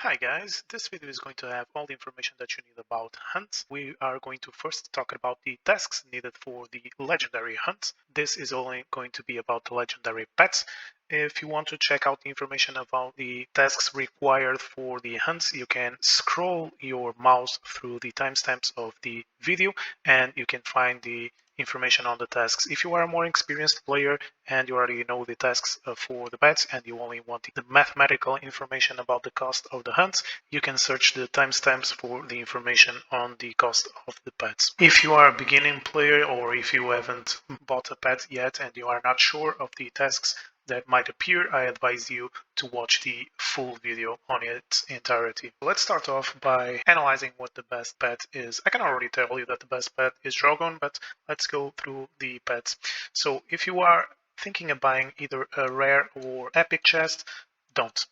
Hi guys, this video is going to have all the information that you need about hunts. We are going to first talk about the tasks needed for the legendary hunts. This is only going to be about the legendary pets. If you want to check out the information about the tasks required for the hunts, you can scroll your mouse through the timestamps of the video and you can find the information on the tasks. If you are a more experienced player and you already know the tasks for the pets and you only want the mathematical information about the cost of the hunts, you can search the timestamps for the information on the cost of the pets. If you are a beginning player or if you haven't bought a pet yet and you are not sure of the tasks that might appear, I advise you to watch the full video on its entirety. Let's start off by analyzing what the best pet is. I can already tell you that the best pet is Drogun, but let's go through the pets. So if you are thinking of buying either a rare or epic chest,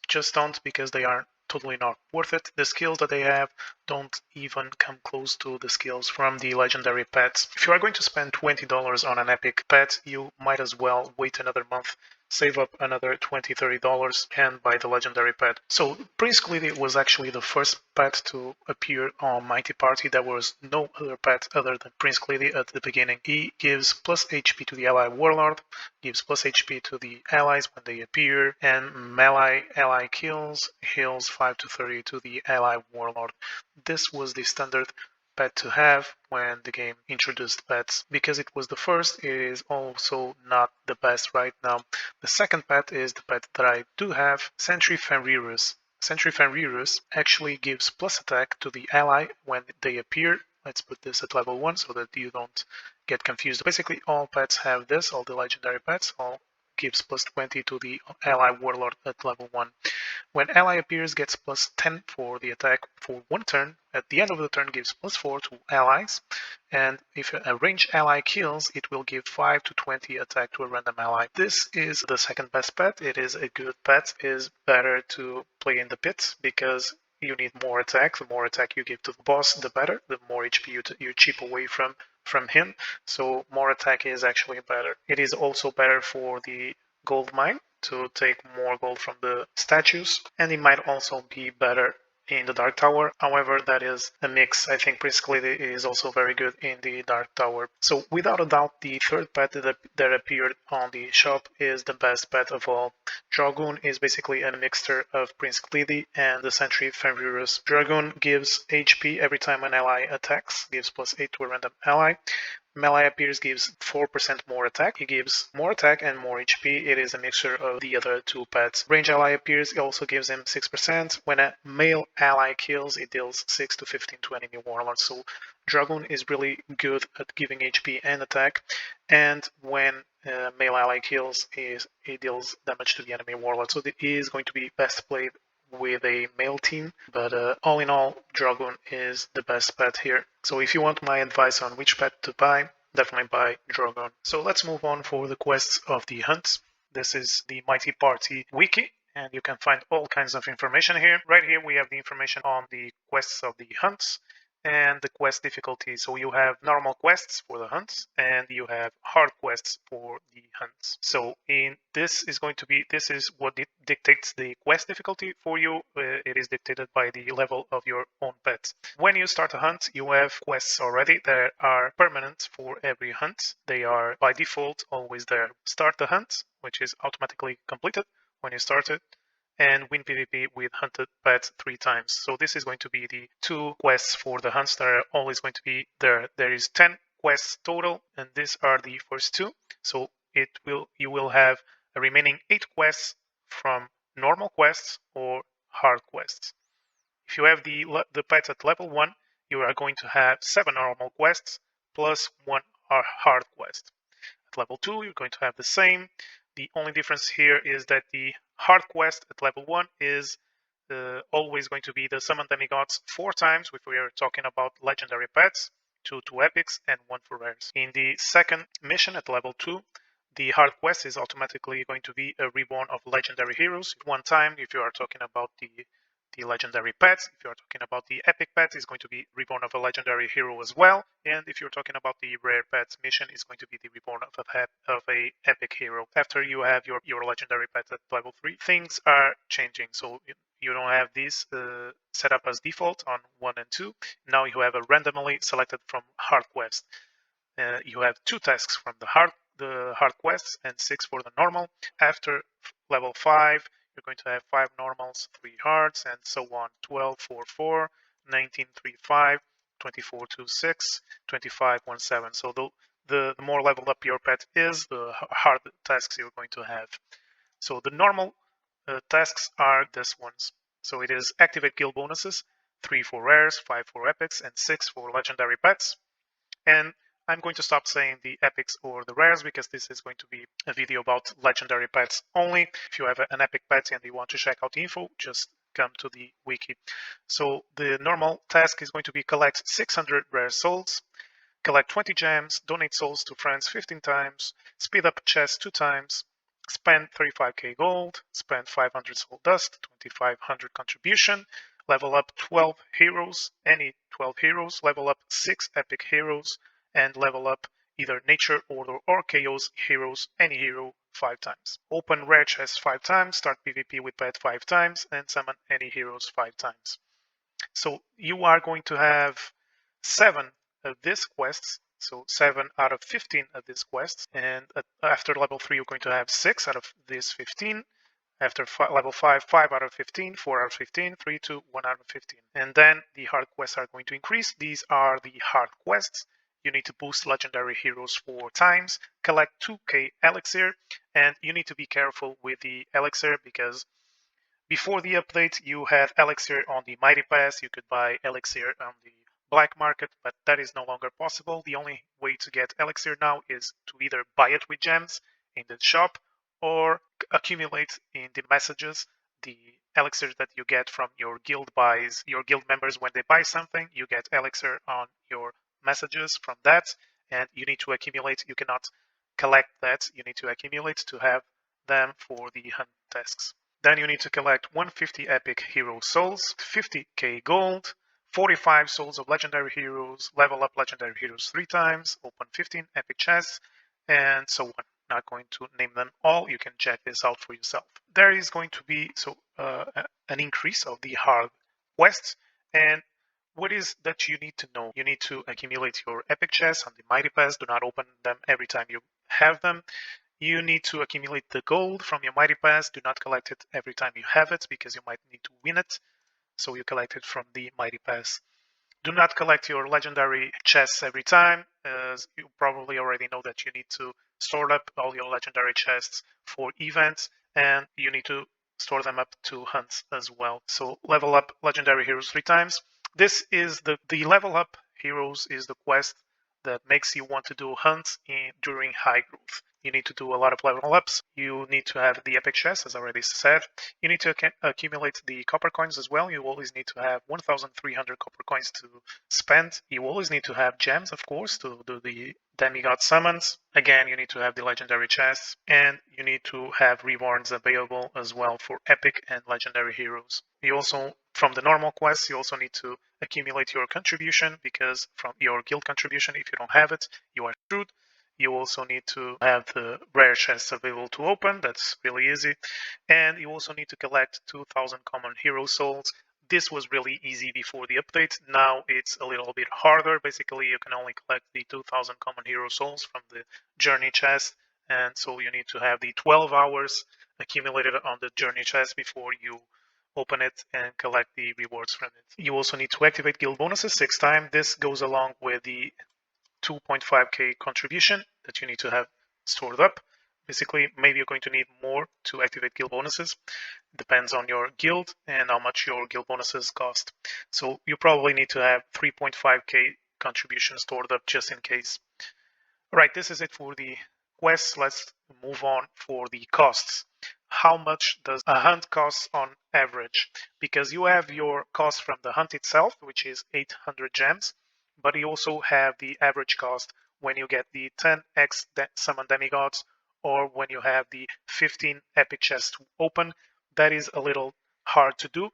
just don't, because they are totally not worth it. The skills that they have don't even come close to the skills from the legendary pets. If you are going to spend $20 on an epic pet, you might as well wait another month, save up another $20-30 and buy the legendary pet. So Prince Gleedy was actually the first pet to appear on Mighty Party. There was no other pet other than Prince Gleedy at the beginning. He gives plus HP to the ally warlord, gives plus HP to the allies when they appear, and melee ally kills heals 5 to 30 to the ally warlord. This was the standard pet to have when the game introduced pets. Because it was the first, it is also not the best right now. The second pet is the pet that I do have, Sentry Fenrirus. Sentry Fenrirus actually gives plus attack to the ally when they appear. Let's put this at level 1 so that you don't get confused. Basically all pets have this, all the legendary pets, all gives plus 20 to the ally warlord at level 1. When ally appears, gets plus 10 for the attack for one turn. At the end of the turn, gives plus 4 to allies. And if a ranged ally kills, it will give 5 to 20 attack to a random ally. This is the second best pet. It is a good pet. It is better to play in the pit because you need more attack. The more attack you give to the boss, the better. The more HP you chip away from him. So more attack is actually better. It is also better for the gold mine to take more gold from the statues, and it might also be better in the Dark Tower. However, that is a mix. I think Prince Gleedy is also very good in the Dark Tower. So without a doubt, the third pet that appeared on the shop is the best pet of all. Drogun is basically a mixture of Prince Gleedy and the Sentry Fenrirus. Drogun gives HP every time an ally attacks, gives plus 8 to a random ally. Melee appears, gives 4% more attack. He gives more attack and more HP. It is a mixture of the other two pets. Range ally appears, it also gives him 6%. When a male ally kills, it deals 6 to 15 to enemy warlords. So Drogun is really good at giving HP and attack. And when a male ally kills, it deals damage to the enemy warlord. So it is going to be best played with a male team, but all in all, Drogun is the best pet here. So if you want my advice on which pet to buy, definitely buy Drogun. So let's move on for the quests of the hunts. This is the Mighty Party wiki, and you can find all kinds of information here. Right here we have the information on the quests of the hunts and the quest difficulty. So you have normal quests for the hunts and you have hard quests for the hunts. So this is what dictates the quest difficulty for you. It is dictated by the level of your own pet. When you start a hunt, you have quests already that are permanent for every hunt. They are by default always there. Start the hunt, which is automatically completed when you start it, and win PvP with hunted pets 3 times. So this is going to be the 2 quests for the hunts that are always going to be there. There is 10 quests total, and these are the first 2. So you will have a remaining 8 quests from normal quests or hard quests. If you have the pets at level 1, you are going to have 7 normal quests plus 1 hard quest. At level 2, you're going to have the same. The only difference here is that the hard quest at level 1 is always going to be the summon demigods 4 times if we are talking about legendary pets, 2 epics and 1 for rares. In the second mission at level 2, the hard quest is automatically going to be a reborn of legendary heroes 1 time if you are talking about the legendary pets. If you're talking about the epic pet, it's going to be reborn of a legendary hero as well. And if you're talking about the rare pets mission, it's going to be the reborn of a epic hero. After you have your legendary pet at level 3, things are changing. So you don't have these set up as default on 1 and 2. Now you have a randomly selected from hard quest. You have 2 tasks from the hard quests and 6 for the normal. After level 5, you're going to have 5 normals, 3 hards, and so on. 12, 4, 4, 19, 3, 5, 24, 2, 6, 25, 1, 7. So the more leveled up your pet is, the hard tasks you're going to have. So the normal tasks are these ones. So it is activate guild bonuses, 3 for rares, 5 for epics, and 6 for legendary pets. And I'm going to stop saying the epics or the rares because this is going to be a video about legendary pets only. If you have an epic pet and you want to check out the info, just come to the wiki. So the normal task is going to be collect 600 rare souls, collect 20 gems, donate souls to friends 15 times, speed up chests 2 times, spend 35k gold, spend 500 soul dust, 2500 contribution, level up 12 heroes, any 12 heroes, level up 6 epic heroes, and level up either nature, order, or chaos heroes, any hero 5 times. Open rare chests 5 times, start PvP with pet 5 times, and summon any heroes 5 times. So you are going to have 7 of these quests, so 7 out of 15 of these quests, and after level 3 you're going to have 6 out of these 15. After level 5, 5 out of 15, 4 out of 15, 3, 2, 1 out of 15. And then the hard quests are going to increase. These are the hard quests. You need to boost legendary heroes 4 times, collect 2k elixir, and you need to be careful with the elixir because before the update you had elixir on the Mighty Pass. You could buy elixir on the black market, but that is no longer possible. The only way to get elixir now is to either buy it with gems in the shop or accumulate in the messages the elixir that you get from your guild buys. Your guild members, when they buy something, you get elixir on your messages from that, and you need to accumulate. You cannot collect that. You need to accumulate to have them for the hunt tasks. Then you need to collect 150 epic hero souls, 50k gold, 45 souls of legendary heroes, level up legendary heroes 3 times, open 15 epic chests, and so on. Not going to name them all. You can check this out for yourself. There is going to be an increase of the hard quests, and what is that you need to know? You need to accumulate your epic chests on the Mighty Pass. Do not open them every time you have them. You need to accumulate the gold from your Mighty Pass. Do not collect it every time you have it because you might need to win it. So you collect it from the Mighty Pass. Do not collect your legendary chests every time, as you probably already know that you need to store up all your legendary chests for events, and you need to store them up to hunts as well. So level up legendary heroes 3 times. This is the level up heroes is the quest that makes you want to do hunts during high growth. You need to do a lot of level ups. You need to have the epic chest, as I already said. You need to accumulate the copper coins as well. You always need to have 1,300 copper coins to spend. You always need to have gems, of course, to do the demigod summons. Again, you need to have the legendary chests, and you need to have rewards available as well for epic and legendary heroes. You also, from the normal quests, you also need to accumulate your contribution, because from your guild contribution, if you don't have it, you are screwed. You also need to have the rare chests available to open. That's really easy. And you also need to collect 2,000 common hero souls. This was really easy before the update. Now it's a little bit harder. Basically, you can only collect the 2,000 common hero souls from the journey chest. And so you need to have the 12 hours accumulated on the journey chest before you open it and collect the rewards from it. You also need to activate guild bonuses 6 times. This goes along with the 2.5k contribution that you need to have stored up. Basically, maybe you're going to need more to activate guild bonuses. Depends on your guild and how much your guild bonuses cost. So you probably need to have 3.5k contribution stored up just in case. All right, this is it for the quests. Let's move on for the costs. How much does a hunt cost on average? Because you have your cost from the hunt itself, which is 800 gems, but you also have the average cost when you get the 10x summon demigods, or when you have the 15 epic chests to open. That is a little hard to do.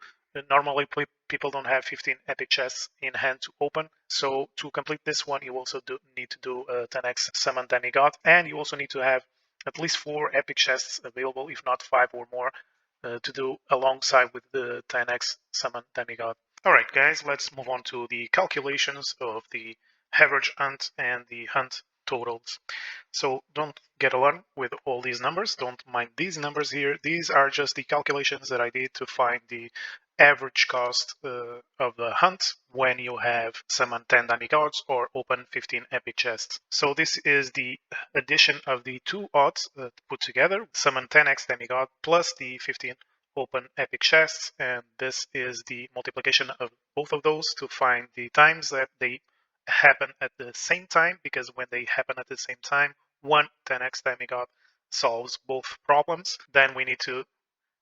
Normally people don't have 15 epic chests in hand to open, so to complete this one you also need to do a 10x summon demigod, and you also need to have at least 4 epic chests available, if not 5 or more, to do alongside with the 10x summon demigod. Alright guys, let's move on to the calculations of the average hunt and the hunt totals. So don't get alarmed with all these numbers. Don't mind these numbers here. These are just the calculations that I did to find the average cost of the hunt when you have summon 10 demigods or open 15 epic chests. So this is the addition of the two odds put together, summon 10x demigod plus the 15 open epic chests, and this is the multiplication of both of those to find the times that they happen at the same time, because when they happen at the same time, one 10x demigod solves both problems. Then we need to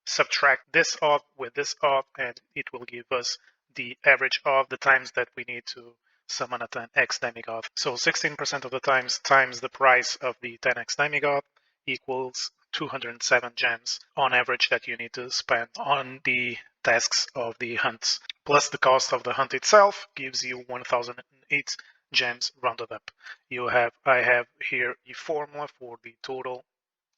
subtract this odd with this odd, and it will give us the average of the times that we need to summon a 10x demigod. So 16% of the times the price of the 10x demigod equals 207 gems on average that you need to spend on the tasks of the hunts. Plus the cost of the hunt itself gives you 1008 gems rounded up. I have here a formula for the total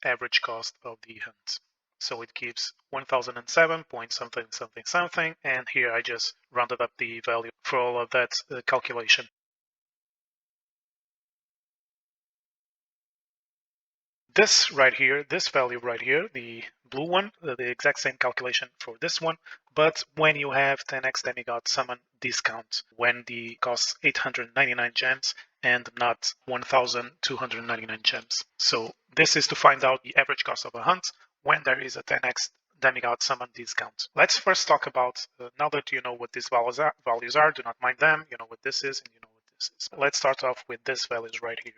average cost of the hunt. So it gives 1007 point something something something, and here I just rounded up the value for all of that calculation. This right here, this value right here, the blue one, the exact same calculation for this one, but when you have 10x demigod summon discount, when the costs 899 gems and not 1299 gems. So this is to find out the average cost of a hunt when there is a 10x demigod summon discount. Let's first talk about, now that you know what these values are, do not mind them, you know what this is and you know what this is. Let's start off with these values right here.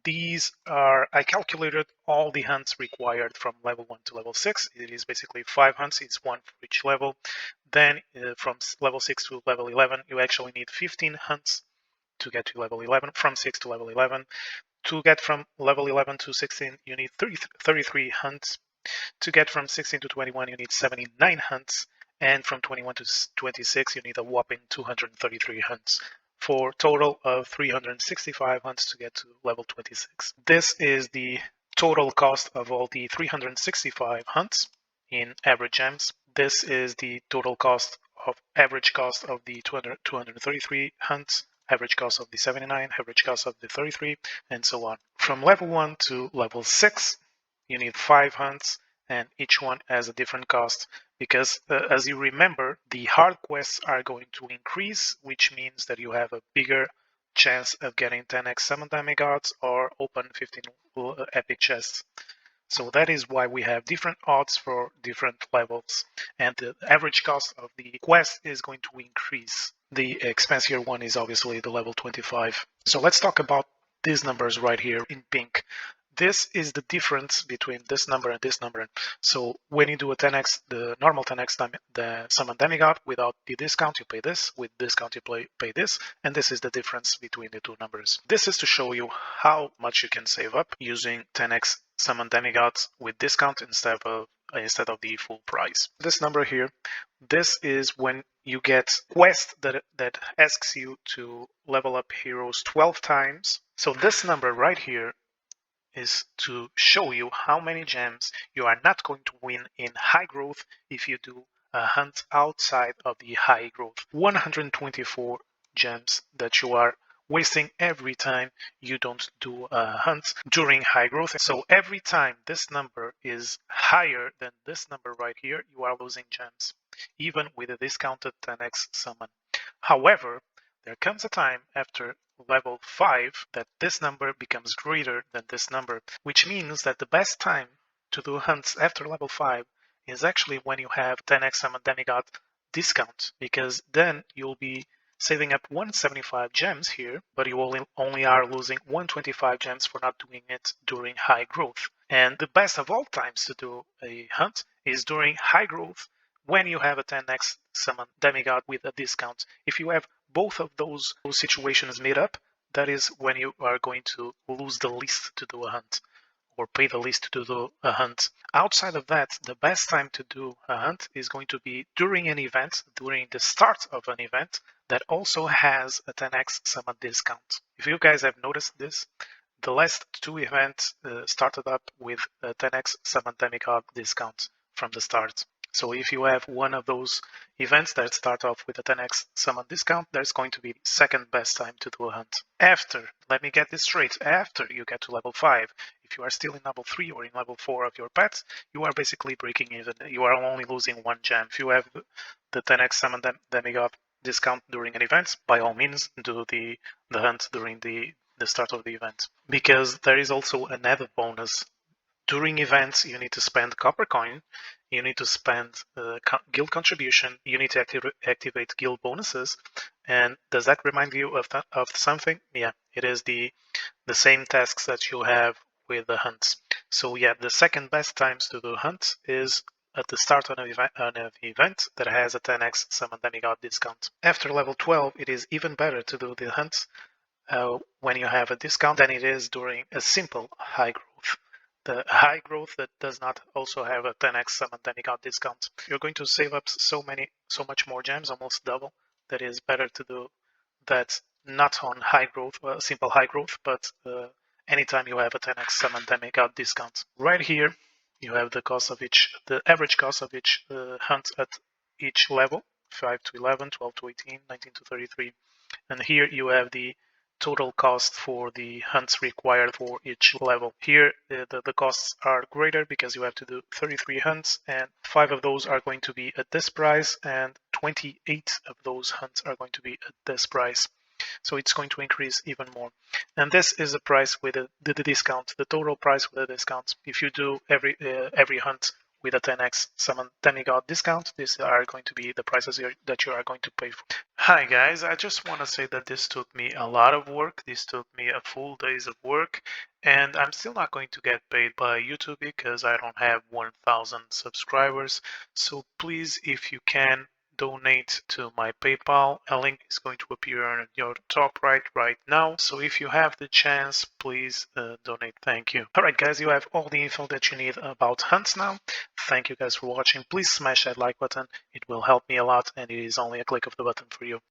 These are, I calculated all the hunts required from level 1 to level 6. It is basically 5 hunts, it's 1 for each level. Then from level 6 to level 11, you actually need 15 hunts to get to level 11, from 6 to level 11. To get from level 11 to 16, you need 33 hunts. To get from 16 to 21, you need 79 hunts. And from 21 to 26, you need a whopping 233 hunts, for a total of 365 hunts to get to level 26. This is the total cost of all the 365 hunts in average gems. This is the total cost of average cost of the 233 hunts, average cost of the 79, average cost of the 33, and so on. From level 1 to level 6, you need 5 hunts, and each one has a different cost, because as you remember, the hard quests are going to increase, which means that you have a bigger chance of getting 10x summon demigods or open 15 epic chests. So that is why we have different odds for different levels, and the average cost of the quest is going to increase. The expensive one is obviously the level 25. So let's talk about these numbers right here in pink. This is the difference between this number and this number. So when you do a 10x, the normal 10x the summon demigod, without the discount you pay this, with discount you pay this, and this is the difference between the two numbers. This is to show you how much you can save up using 10x summon demigods with discount instead of the full price. This number here, this is when you get quest that asks you to level up heroes 12 times. So this number right here is to show you how many gems you are not going to win in high growth if you do a hunt outside of the high growth. 124 gems that you are wasting every time you don't do a hunt during high growth. So every time this number is higher than this number right here, you are losing gems, even with a discounted 10x summon. However, there comes a time after level 5 that this number becomes greater than this number, which means that the best time to do hunts after level 5 is actually when you have 10x summon demigod discount, because then you'll be saving up 175 gems here, but you only are losing 125 gems for not doing it during high growth. And the best of all times to do a hunt is during high growth, when you have a 10x summon demigod with a discount. If you have both of those situations made up, that is when you are going to lose the least to do a hunt. or pay the least to do a hunt. Outside of that, the best time to do a hunt is going to be during an event, during the start of an event that also has a 10x summon discount. If you guys have noticed this, the last two events started up with a 10x summon demigod discount from the start. So if you have one of those events that start off with a 10x summon discount, there's going to be the second best time to do a hunt. After, let me get this straight, after you get to level 5, if you are still in level 3 or in level 4 of your pets, you are basically breaking even. You are only losing 1 gem. If you have the 10x summon demigod discount during an event, by all means do the hunt during the start of the event. Because there is also another bonus. During events, you need to spend copper coin, you need to spend guild contribution, you need to activate guild bonuses. And does that remind you of something? Yeah, it is the same tasks that you have with the hunts. So yeah, the second best times to do hunts is at the start of an event that has a 10x summon demigod discount. After level 12, it is even better to do the hunts when you have a discount than it is during a simple high growth. The high growth that does not also have a 10x summon demigod discount. You're going to save up so much more gems, almost double. That is better to do that not on high growth, simple high growth, but anytime you have a 10x summon demigod discount. Right here, you have the average cost of each hunt at each level, 5 to 11, 12 to 18, 19 to 33. And here you have the total cost for the hunts required for each level. Here the costs are greater because you have to do 33 hunts, and 5 of those are going to be at this price, and 28 of those hunts are going to be at this price. So it's going to increase even more. And this is the price with the discount, the total price with the discount. If you do every hunt with a 10x summon demigod discount, these are going to be the prices that you are going to pay for. Hi guys, I just want to say that this took me a lot of work. This took me a full days of work, and I'm still not going to get paid by YouTube because I don't have 1,000 subscribers. So please, if you can, donate to my PayPal. A link is going to appear on your top right now. So if you have the chance, please donate. Thank you. Alright guys, you have all the info that you need about hunts now. Thank you guys for watching. Please smash that like button. It will help me a lot, and it is only a click of the button for you.